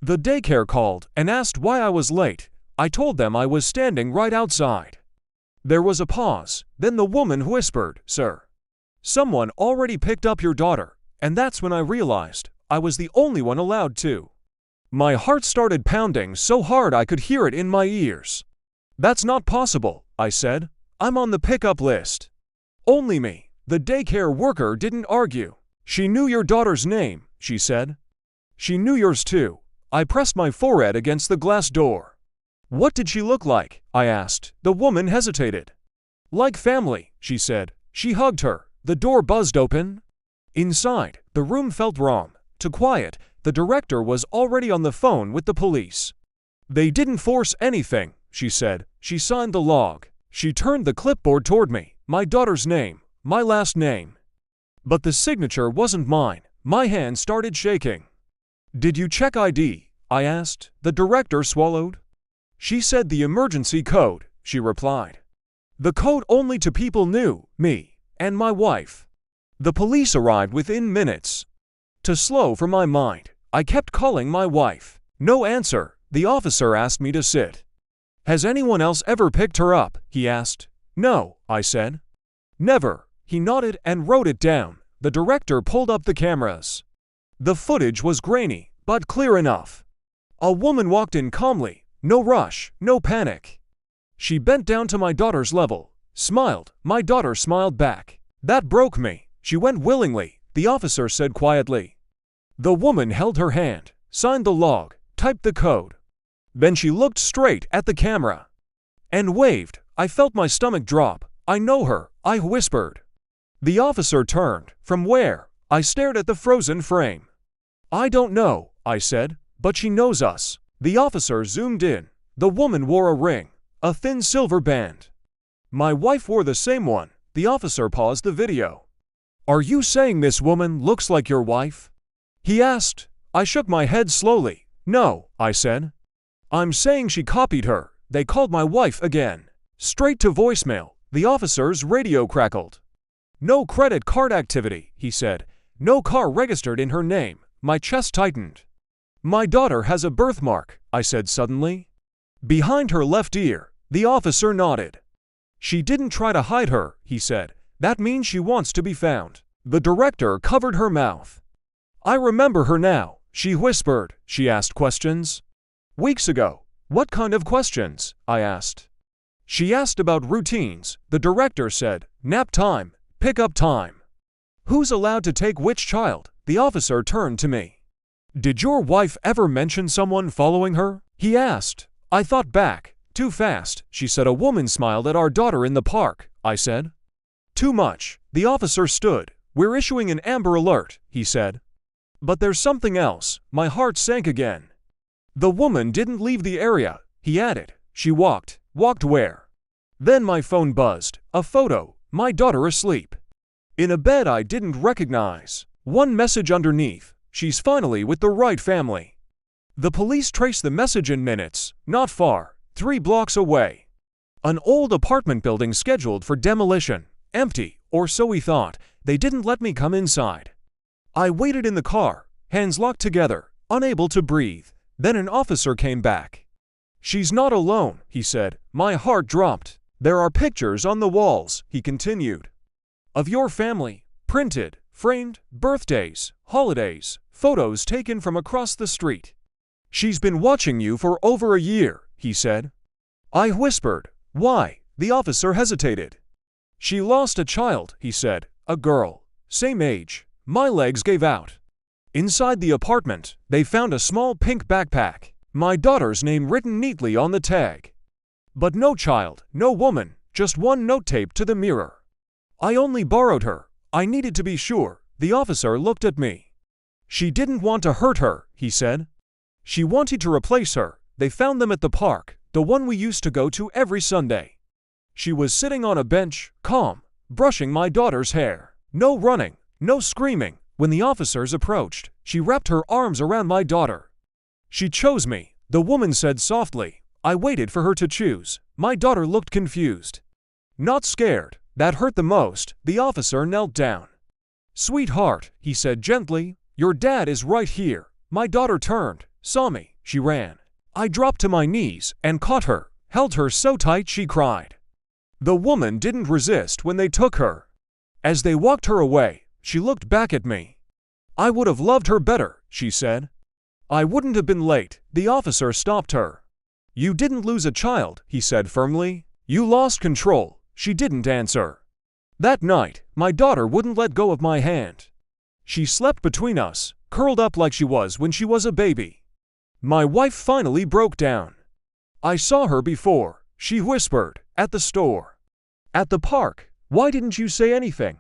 The daycare called and asked why I was late. I told them I was standing right outside. There was a pause, then the woman whispered, "Sir, someone already picked up your daughter," and that's when I realized I was the only one allowed to. My heart started pounding so hard I could hear it in my ears. "That's not possible," I said. "I'm on the pickup list." "Only me." The daycare worker didn't argue. "She knew your daughter's name," she said. "She knew yours too." I pressed my forehead against the glass door. "What did she look like?" I asked. The woman hesitated. "Like family," she said. She hugged her. The door buzzed open. Inside, the room felt wrong. Too quiet. The director was already on the phone with the police. "They didn't force anything," she said. She signed the log. She turned the clipboard toward me. My daughter's name. My last name. But the signature wasn't mine. My hand started shaking. "Did you check ID?" I asked. The director swallowed. "She said the emergency code," she replied. "The code only to people new, me, and my wife." The police arrived within minutes. To slow for my mind, I kept calling my wife. No answer. The officer asked me to sit. "Has anyone else ever picked her up?" he asked. "No," I said. "Never." He nodded and wrote it down. The director pulled up the cameras. The footage was grainy, but clear enough. A woman walked in calmly. No rush, no panic. She bent down to my daughter's level, smiled. My daughter smiled back. "That broke me." "She went willingly," the officer said quietly. The woman held her hand, signed the log, typed the code. Then she looked straight at the camera and waved. I felt my stomach drop. "I know her," I whispered. The officer turned. "From where?" I stared at the frozen frame. "I don't know," I said, "but she knows us." The officer zoomed in. The woman wore a ring, a thin silver band. My wife wore the same one. The officer paused the video. "Are you saying this woman looks like your wife?" he asked. I shook my head slowly. "No," I said. "I'm saying she copied her." They called my wife again. Straight to voicemail. The officer's radio crackled. "No credit card activity," he said. "No car registered in her name." My chest tightened. "My daughter has a birthmark," I said suddenly. "Behind her left ear." The officer nodded. "She didn't try to hide her," he said. "That means she wants to be found." The director covered her mouth. "I remember her now," she whispered. "She asked questions." "Weeks ago." "What kind of questions?" I asked. "She asked about routines," the director said. "Nap time, pick-up time. Who's allowed to take which child?" The officer turned to me. "Did your wife ever mention someone following her?" he asked. I thought back. "Too fast," she said. "A woman smiled at our daughter in the park," I said. "Too much." The officer stood. "We're issuing an Amber Alert," he said. "But there's something else." My heart sank again. "The woman didn't leave the area," he added. "She walked." "Walked where?" Then my phone buzzed. A photo. My daughter asleep. In a bed I didn't recognize. One message underneath. "She's finally with the right family." The police traced the message in minutes. Not far. 3 blocks away. An old apartment building scheduled for demolition. Empty, or so we thought. They didn't let me come inside. I waited in the car, hands locked together, unable to breathe. Then an officer came back. "She's not alone," he said. My heart dropped. "There are pictures on the walls," he continued. "Of your family, printed, framed, birthdays, holidays, photos taken from across the street. She's been watching you for over a year," he said. I whispered, "Why?" The officer hesitated. "She lost a child," he said. "A girl. Same age." My legs gave out. Inside the apartment, they found a small pink backpack. My daughter's name written neatly on the tag. But no child, no woman, just one note taped to the mirror. "I only borrowed her. I needed to be sure." The officer looked at me. "She didn't want to hurt her," he said. "She wanted to replace her. They found them at the park, the one we used to go to every Sunday. She was sitting on a bench, calm, brushing my daughter's hair. No running, no screaming. When the officers approached, she wrapped her arms around my daughter. She chose me," the woman said softly. I waited for her to choose. My daughter looked confused. Not scared. That hurt the most. The officer knelt down. "Sweetheart," he said gently, "your dad is right here." My daughter turned, saw me, she ran. I dropped to my knees and caught her, held her so tight she cried. The woman didn't resist when they took her. As they walked her away, she looked back at me. I would have loved her better, she said. I wouldn't have been late. The officer stopped her. You didn't lose a child, he said firmly. You lost control. She didn't answer. That night, my daughter wouldn't let go of my hand. She slept between us, curled up like she was when she was a baby. My wife finally broke down. I saw her before, she whispered, at the store. At the park, why didn't you say anything?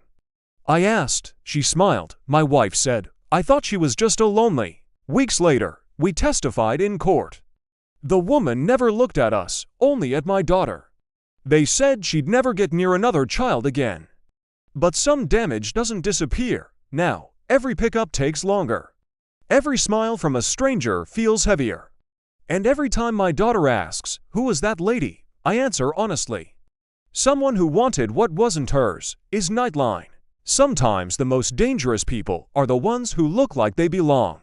I asked, she smiled, my wife said. I thought she was just lonely. Weeks later, we testified in court. The woman never looked at us, only at my daughter. They said she'd never get near another child again. But some damage doesn't disappear. Now, every pickup takes longer. Every smile from a stranger feels heavier. And every time my daughter asks, "Who was that lady?" I answer honestly. Someone who wanted what wasn't hers is NIGHTLINE. Sometimes the most dangerous people are the ones who look like they belong.